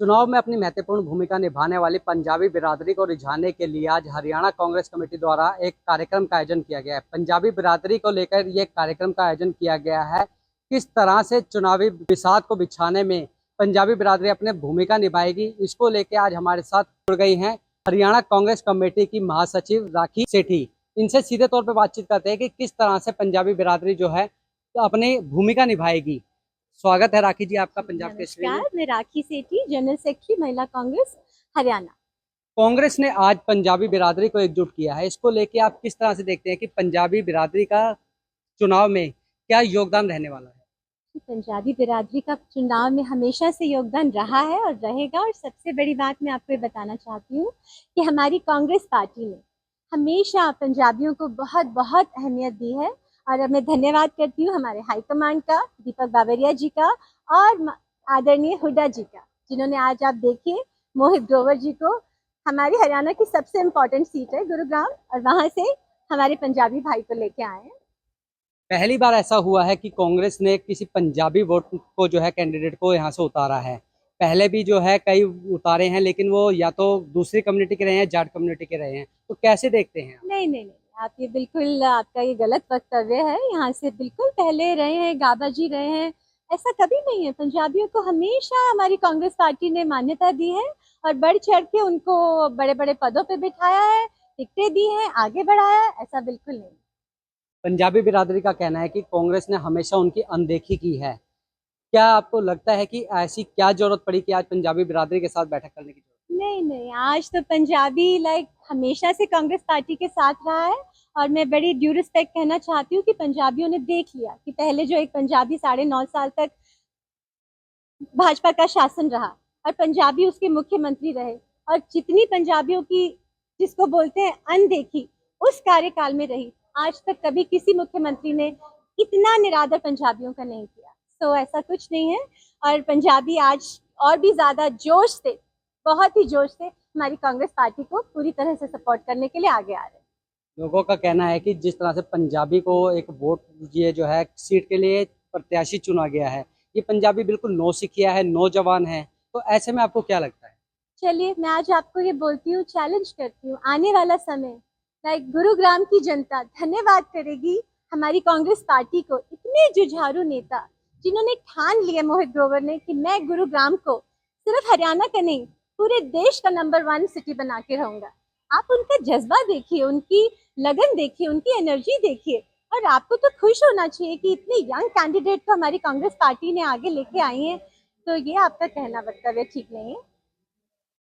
चुनाव में अपनी महत्वपूर्ण भूमिका निभाने वाली पंजाबी बिरादरी को रिझाने के लिए आज हरियाणा कांग्रेस कमेटी द्वारा एक कार्यक्रम का आयोजन किया गया है। पंजाबी बिरादरी को लेकर ये कार्यक्रम का आयोजन किया गया है। किस तरह से चुनावी बिसात को बिछाने में पंजाबी बिरादरी अपनी भूमिका निभाएगी, इसको लेकर आज हमारे साथ जुड़ गई हैं हरियाणा कांग्रेस कमेटी की महासचिव राखी सेठी। इनसे सीधे तौर पर बातचीत करते हैं कि किस तरह से पंजाबी बिरादरी जो है अपनी भूमिका निभाएगी। स्वागत है राखी जी आपका पंजाब केसरी में। नमस्कार, मैं राखी सेठी, जनरल सेक्रेटरी महिला कांग्रेस हरियाणा। कांग्रेस ने आज पंजाबी बिरादरी को एकजुट किया है, इसको लेके आप किस तरह से देखते हैं कि पंजाबी बिरादरी का चुनाव में क्या योगदान रहने वाला है? पंजाबी बिरादरी का चुनाव में हमेशा से योगदान रहा है और रहेगा। और सबसे बड़ी बात मैं आपको ये बताना चाहती हूँ कि हमारी कांग्रेस पार्टी ने हमेशा पंजाबियों को बहुत बहुत अहमियत दी है। और मैं धन्यवाद करती हूँ हमारे हाईकमांड का, दीपक बाबरिया जी का और आदरणीय हुड्डा जी का, जिन्होंने आज आप देखिए मोहित ग्रोवर जी को, हमारी हरियाणा की सबसे इम्पोर्टेंट सीट है गुरुग्राम, और वहां से हमारे पंजाबी भाई को लेके आए हैं। पहली बार ऐसा हुआ है कि कांग्रेस ने किसी पंजाबी वोट को जो है कैंडिडेट को यहाँ से उतारा है। पहले भी जो है कई उतारे हैं, लेकिन वो या तो दूसरी कम्युनिटी के रहे हैं, जाट कम्युनिटी के रहे हैं। तो कैसे देखते हैं? नहीं नहीं नहीं, आप ये बिल्कुल, आपका ये गलत वक्तव्य है। यहाँ से बिल्कुल पहले रहे हैं, गाबा जी रहे हैं, ऐसा कभी नहीं है। पंजाबियों को हमेशा हमारी कांग्रेस पार्टी ने मान्यता दी है और बढ़ चढ़ के उनको बड़े बड़े पदों पे बिठाया है, टिकटें दी हैं, आगे बढ़ाया है, ऐसा बिल्कुल नहीं। पंजाबी बिरादरी का कहना है कि कांग्रेस ने हमेशा उनकी अनदेखी की है। क्या आपको लगता है कि ऐसी क्या जरूरत पड़ी कि आज पंजाबी बिरादरी के साथ बैठक करने की जरूरत? नहीं नहीं, आज तो पंजाबी हमेशा से कांग्रेस पार्टी के साथ रहा है। और मैं बड़ी ड्यू रिस्पेक्ट कहना चाहती हूँ कि पंजाबियों ने देख लिया कि पहले जो एक पंजाबी 9.5 साल तक भाजपा का शासन रहा और पंजाबी उसके मुख्यमंत्री रहे, और जितनी पंजाबियों की, जिसको बोलते हैं अनदेखी, उस कार्यकाल में रही, आज तक कभी किसी मुख्यमंत्री ने इतना निरादर पंजाबियों का नहीं किया। तो ऐसा कुछ नहीं है। और पंजाबी आज और भी ज्यादा जोश से, बहुत ही जोश से हमारी कांग्रेस पार्टी को पूरी तरह से सपोर्ट करने के लिए आगे आ रहे हैं। लोगों का कहना है कि जिस तरह से पंजाबी को एक वोट, ये जो है सीट के लिए प्रत्याशी चुना गया है, ये पंजाबी बिल्कुल नौसिखिया है, नौजवान है। तो ऐसे में आपको क्या लगता है? चलिए, मैं आज आपको ये बोलती हूँ, चैलेंज करती हूँ, आने वाला समय गुरुग्राम की जनता धन्यवाद करेगी हमारी कांग्रेस पार्टी को, इतने जुझारू नेता जिन्होंने ठान लिया, मोहित ग्रोवर ने, कि मैं गुरुग्राम को सिर्फ हरियाणा का नहीं, पूरे देश का नंबर 1 सिटी बना के रहूंगा। आप उनका जज्बा देखिए, उनकी लगन देखिए, उनकी एनर्जी देखिए, और आपको तो खुश होना चाहिए कि इतने यंग कैंडिडेट को हमारी कांग्रेस पार्टी ने आगे लेके आई है। तो ये आपका कहना वक्तव्य ठीक नहीं है।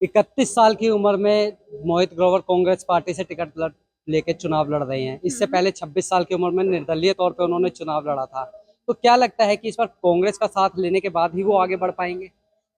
31 साल की उम्र में मोहित ग्रोवर कांग्रेस पार्टी से टिकट लेके चुनाव लड़ रहे हैं। इससे पहले 26 साल की उम्र में निर्दलीय तौर पे उन्होंने चुनाव लड़ा था। तो क्या लगता है कि इस बार कांग्रेस का साथ लेने के बाद ही वो आगे बढ़ पाएंगे?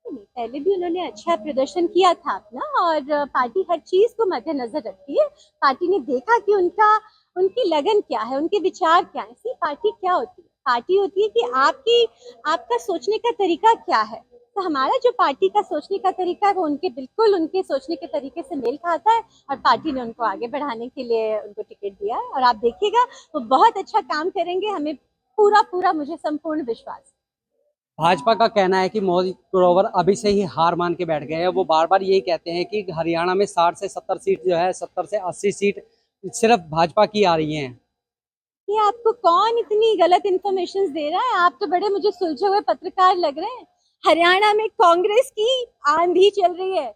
नहीं, पहले भी उन्होंने अच्छा प्रदर्शन किया था अपना, और पार्टी हर चीज को मद्देनजर रखती है। पार्टी ने देखा कि उनकी लगन क्या है, उनके विचार क्या है। सी पार्टी क्या होती है? पार्टी होती है कि आपका सोचने का तरीका क्या है। तो हमारा जो पार्टी का सोचने का तरीका है वो बिल्कुल उनके सोचने के तरीके से मेल खाता है, और पार्टी ने उनको आगे बढ़ाने के लिए उनको टिकट दिया है। और आप देखिएगा वो बहुत अच्छा काम करेंगे, हमें पूरा पूरा, मुझे संपूर्ण विश्वास है। भाजपा का कहना है कि मोहित ग्रोवर अभी से ही हार मान के बैठ गए हैं। वो बार बार यही कहते हैं कि हरियाणा में 60 से 70 सीट जो है, 70 से 80 सीट सिर्फ भाजपा की आ रही हैं। ये आपको कौन इतनी गलत इन्फॉर्मेशन दे रहा है? आप तो बड़े मुझे सुलझे हुए पत्रकार लग रहे हैं। हरियाणा में कांग्रेस की आंधी चल रही है।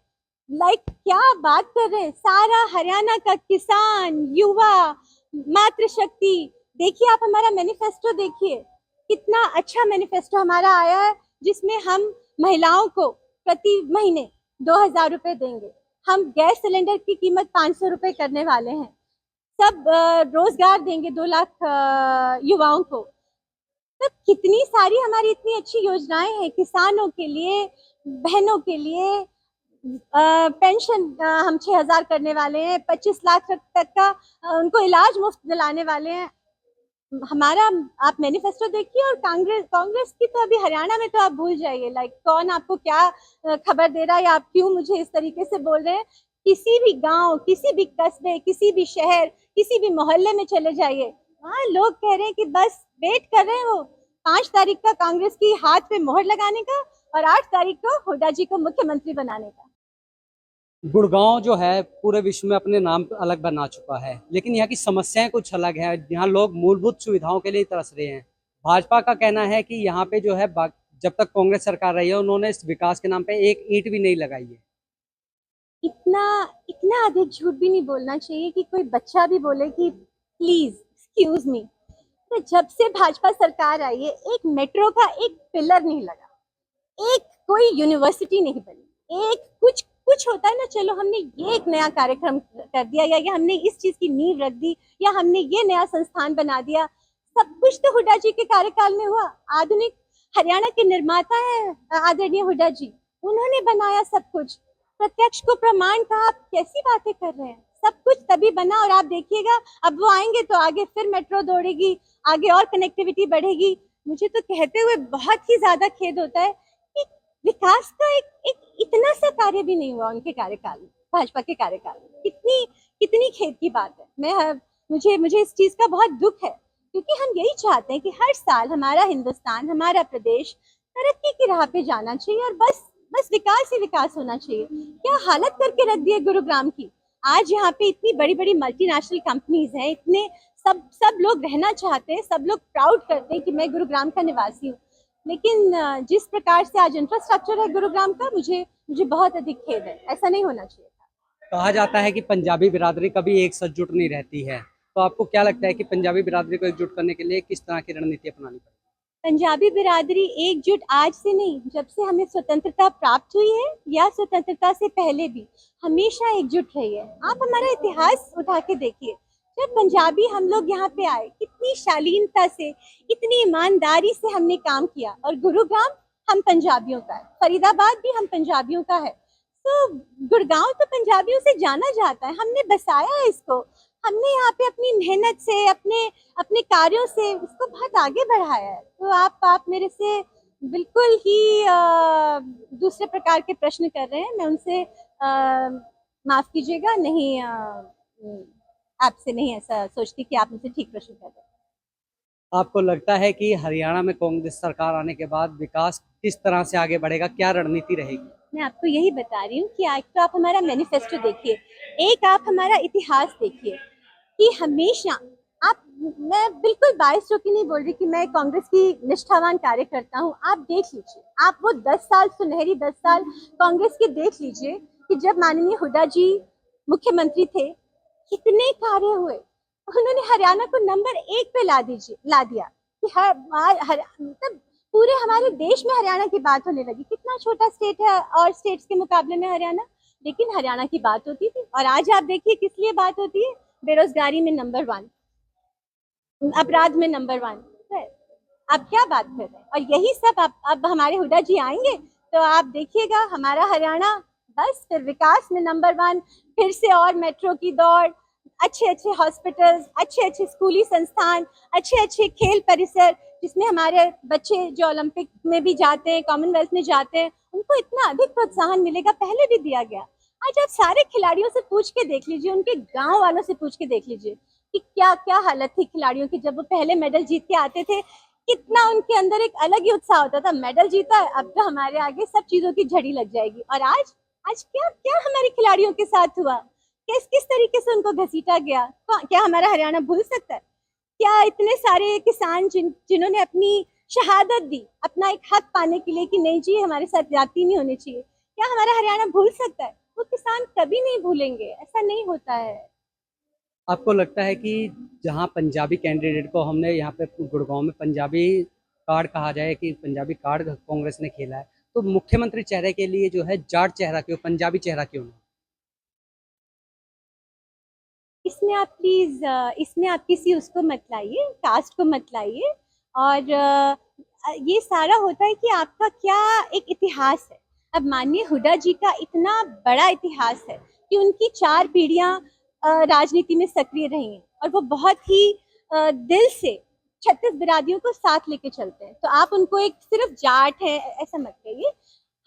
क्या बात कर रहे हैं? सारा हरियाणा का किसान, युवा, मातृशक्ति, देखिए आप हमारा मैनिफेस्टो देखिए, कितना अच्छा मैनिफेस्टो हमारा आया है, जिसमें हम महिलाओं को प्रति महीने 2,000 रुपए देंगे। हम गैस सिलेंडर की कीमत 500 रुपए करने वाले हैं। सब रोजगार देंगे 2 लाख युवाओं को। तो कितनी सारी हमारी इतनी अच्छी योजनाएं हैं किसानों के लिए, बहनों के लिए। पेंशन हम 6,000 करने वाले हैं, 25 लाख तक का उनको इलाज मुफ्त दिलाने वाले हैं। हमारा आप मैनिफेस्टो देखिए। और कांग्रेस की तो अभी हरियाणा में तो आप भूल जाइए। कौन आपको क्या खबर दे रहा है, या आप क्यों मुझे इस तरीके से बोल रहे हैं? किसी भी गांव, किसी भी कस्बे, किसी भी शहर, किसी भी मोहल्ले में चले जाइए, वहाँ लोग कह रहे हैं कि बस वेट कर रहे हैं वो 5 तारीख का कांग्रेस की हाथ पे मोहर लगाने का, और 8 तारीख को हुड्डा जी को मुख्यमंत्री बनाने का। गुड़गांव जो है पूरे विश्व में अपने नाम पे अलग बना चुका है, लेकिन यहाँ की समस्याएं कुछ अलग हैं। यहाँ लोग मूलभूत सुविधाओं के लिए तरस रहे हैं। भाजपा का कहना है कि यहाँ पे जो है जब तक कांग्रेस सरकार रही है उन्होंने इस विकास के नाम पे एक ईंट भी नहीं लगाई है। इतना इतना अधिक झूठ भी नहीं बोलना चाहिए कि कोई बच्चा भी बोले कि प्लीज एक्सक्यूज मी। तो जब से भाजपा सरकार आई है एक मेट्रो का एक पिलर नहीं लगा, एक कोई यूनिवर्सिटी नहीं बनी, एक कुछ कुछ होता है ना, चलो हमने ये एक नया कार्यक्रम कर दिया या हमने इस चीज की नींव रख दी या हमने ये नया संस्थान बना दिया, सब कुछ तो हुड्डा जी के कार्यकाल में हुआ। आधुनिक हरियाणा के निर्माता है आदरणीय हुड्डा जी, उन्होंने बनाया सब कुछ। प्रत्यक्ष को प्रमाण का आप कैसी बातें कर रहे हैं? सब कुछ तभी बना और आप देखिएगा अब वो आएंगे तो आगे फिर मेट्रो दौड़ेगी, आगे और कनेक्टिविटी बढ़ेगी। मुझे तो कहते हुए बहुत ही ज्यादा खेद होता है कि विकास का एक इतना सा कार्य भी नहीं हुआ उनके कार्यकाल में, भाजपा के कार्यकाल में। कितनी कितनी खेद की बात है। मुझे इस चीज का बहुत दुख है, क्योंकि हम यही चाहते हैं कि हर साल हमारा हिंदुस्तान, हमारा प्रदेश तरक्की की राह पे जाना चाहिए और बस विकास ही विकास होना चाहिए। क्या हालत करके रख दी है गुरुग्राम की। आज यहाँ पे इतनी बड़ी बड़ी मल्टीनेशनल कंपनीज हैं, इतने सब लोग रहना चाहते हैं, सब लोग प्राउड करते हैं कि मैं गुरुग्राम का निवासी हूँ। लेकिन जिस प्रकार से आज इंफ्रास्ट्रक्चर है गुरुग्राम का, मुझे बहुत अधिक खेद है। ऐसा नहीं होना चाहिए था। कहा जाता है कि पंजाबी बिरादरी कभी एक साथ जुट नहीं रहती है, तो आपको क्या लगता है कि पंजाबी बिरादरी को एकजुट करने के लिए किस तरह की रणनीति अपनानी पड़ेगी? पंजाबी बिरादरी एकजुट आज से नहीं, जब से हमें स्वतंत्रता प्राप्त हुई है या स्वतंत्रता से पहले भी हमेशा एकजुट रही है। आप हमारा इतिहास उठा के देखिए, जब पंजाबी हम लोग यहाँ पे आए, कितनी शालीनता से, इतनी ईमानदारी से हमने काम किया। और गुरुग्राम हम पंजाबियों का है, फरीदाबाद भी हम पंजाबियों का है, तो गुड़गांव तो पंजाबियों से जाना जाता है। हमने बसाया है इसको, हमने यहाँ पे अपनी मेहनत से, अपने अपने कार्यों से इसको बहुत आगे बढ़ाया है। तो आप मेरे से बिल्कुल ही दूसरे प्रकार के प्रश्न कर रहे हैं। मैं उनसे माफ कीजिएगा, नहीं आपसे नहीं ऐसा सोचती कि आप मुझसे ठीक प्रश्न कर रहे हैं। आपको लगता है कि हरियाणा में कांग्रेस सरकार आने के बाद विकास किस तरह से आगे बढ़ेगा, क्या रणनीति रहेगी? मैं आपको यही बता रही हूँ कि आज तो आप हमारा मैनिफेस्टो देखिए, एक आप हमारा इतिहास देखिए कि हमेशा आप, मैं बिल्कुल बाईस की नहीं बोल रही कि मैं कांग्रेस की निष्ठावान कार्यकर्ता हूँ। आप देख लीजिए, आप वो 10 साल, सुनहरी 10 साल कांग्रेस के देख लीजिए कि जब माननीय हुड्डा जी मुख्यमंत्री थे, कितने कार्य हुए। उन्होंने हरियाणा को नंबर 1 पे ला दिया कि मतलब पूरे हमारे देश में हरियाणा की बात होने लगी। कितना छोटा स्टेट है और स्टेट्स के मुकाबले में हरियाणा, लेकिन हरियाणा की बात होती थी। और आज आप देखिए किस लिए बात होती है, बेरोजगारी में नंबर 1, अपराध में नंबर 1। आप क्या बात कर रहे हैं? और यही सब अब हमारे हुड्डा जी आएंगे तो आप देखिएगा हमारा हरियाणा बस फिर विकास में नंबर 1, फिर से और मेट्रो की दौड़, अच्छे अच्छे हॉस्पिटल्स, अच्छे अच्छे स्कूली संस्थान, अच्छे अच्छे खेल परिसर, जिसमें हमारे बच्चे जो ओलंपिक में भी जाते हैं, कॉमनवेल्थ में जाते हैं, उनको इतना अधिक प्रोत्साहन मिलेगा। पहले भी दिया गया। आज आप सारे खिलाड़ियों से पूछ के देख लीजिए, उनके गांव वालों से पूछ के देख लीजिए कि क्या क्या हालत थी खिलाड़ियों की जब वो पहले मेडल जीत के आते थे। कितना उनके अंदर एक अलग ही उत्साह होता था, मेडल जीता है, अब तो हमारे आगे सब चीजों की झड़ी लग जाएगी। और आज क्या क्या हमारे खिलाड़ियों के साथ हुआ, किस तरीके से उनको घसीटा गया। क्या हमारा हरियाणा भूल सकता है? क्या इतने सारे किसान जिन्होंने अपनी शहादत दी अपना एक हक पाने के लिए कि नहीं जी हमारे साथ जाति नहीं होनी चाहिए, क्या हमारा हरियाणा भूल सकता है? वो किसान कभी नहीं भूलेंगे, ऐसा नहीं होता है। आपको लगता है कि जहां पंजाबी कैंडिडेट को हमने यहाँ पे गुड़गांव में पंजाबी कार्ड कहा जाए कि पंजाबी कार्ड कांग्रेस ने खेला है, तो मुख्यमंत्री चेहरे के लिए जो है जाट चेहरा क्यों, पंजाबी चेहरा क्यों नहीं? इसमें आप प्लीज इसमें आप किसी उसको मत लाइए, कास्ट को मत लाइए। और ये सारा होता है कि आपका क्या एक इतिहास है। अब माननीय हुड्डा जी का इतना बड़ा इतिहास है कि उनकी 4 पीढ़ियां राजनीति में सक्रिय रही हैं और वो बहुत ही दिल से 36 बिरादियों को साथ लेके चलते हैं। तो आप उनको एक सिर्फ जाट है ऐसा मत कहिए।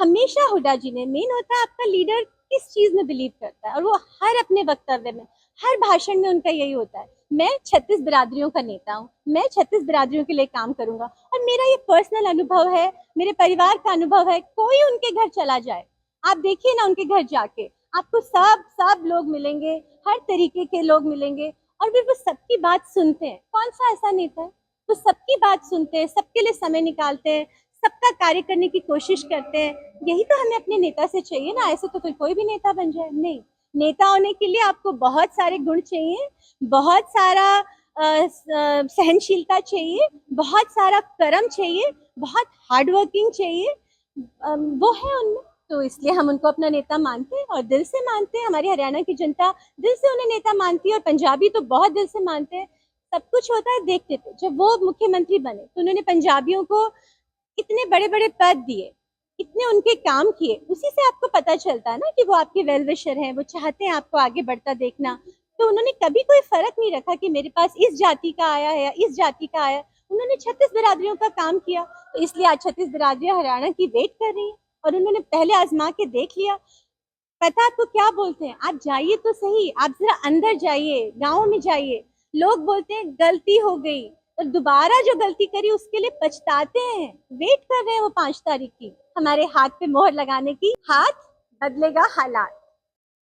हमेशा हुड्डा जी ने, मेन होता है आपका लीडर किस चीज में बिलीव करता है, और वो हर अपने वक्तव्य में, हर भाषण में उनका यही होता है, मैं 36 बिरादरियों का नेता हूँ, मैं 36 बिरादरियों के लिए काम करूंगा। और मेरा ये पर्सनल अनुभव है, मेरे परिवार का अनुभव है, कोई उनके घर चला जाए, आप देखिए ना उनके घर जाके, आपको सब लोग मिलेंगे, हर तरीके के लोग मिलेंगे, और फिर वो सबकी बात सुनते हैं। कौन सा ऐसा नेता है वो सबकी बात सुनते हैं, सबके लिए समय निकालते हैं, सबका कार्य करने की कोशिश करते हैं। यही तो हमें अपने नेता से चाहिए ना। ऐसे तो कोई भी नेता बन जाए नहीं, नेता होने के लिए आपको बहुत सारे गुण चाहिए, बहुत सारा सहनशीलता चाहिए, बहुत सारा कर्म चाहिए, बहुत हार्ड वर्किंग चाहिए, वो है उनमें। तो इसलिए हम उनको अपना नेता मानते हैं और दिल से मानते हैं। हमारी हरियाणा की जनता दिल से उन्हें नेता मानती है, और पंजाबी तो बहुत दिल से मानते हैं। सब कुछ होता है देखते थे, जब वो मुख्यमंत्री बने तो उन्होंने पंजाबियों को इतने बड़े बड़े पद दिए, इतने उनके काम किए, उसी से आपको पता चलता है ना कि वो आपके वेल विशर हैं, वो चाहते हैं आपको आगे बढ़ता देखना। तो उन्होंने कभी कोई फर्क नहीं रखा कि मेरे पास इस जाति का आया है या इस जाति का आया। उन्होंने 36 बिरादरियों का काम किया, तो इसलिए आज 36 बिरादरियां हरियाणा की वेट कर रही है, और उन्होंने पहले आजमा के देख लिया। पता आपको क्या बोलते हैं, आप जाइए तो सही, आप जरा अंदर जाइए, गाँव में जाइए, लोग बोलते हैं गलती हो गई, और दोबारा जो गलती करी उसके लिए पछताते हैं, वेट कर रहे हैं वो 5 तारीख की, हमारे हाथ पे मोहर लगाने की। हाथ बदलेगा हालात।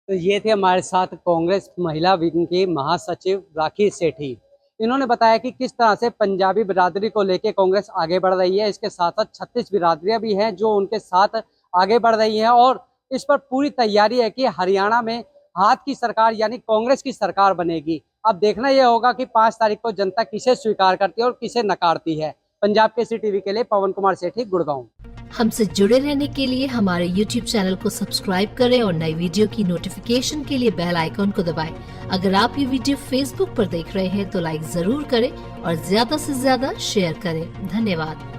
तो ये थे हमारे साथ कांग्रेस महिला विंग की महासचिव राखी सेठी। इन्होंने बताया कि किस तरह से पंजाबी बिरादरी को लेकर कांग्रेस आगे बढ़ रही है। इसके साथ साथ 36 बिरादरियां भी हैं जो उनके साथ आगे बढ़ रही हैं, और इस पर पूरी तैयारी है कि हरियाणा में हाथ की सरकार यानी कांग्रेस की सरकार बनेगी। अब देखना यह होगा कि 5 तारीख को जनता किसे स्वीकार करती है और किसे नकारती है। पंजाब केसरी टीवी के लिए पवन कुमार सेठी, गुड़गांव। हमसे जुड़े रहने के लिए हमारे YouTube चैनल को सब्सक्राइब करें और नई वीडियो की नोटिफिकेशन के लिए बेल आइकॉन को दबाएं। अगर आप ये वीडियो Facebook पर देख रहे हैं तो लाइक जरूर करें और ज्यादा से ज्यादा शेयर करें। धन्यवाद।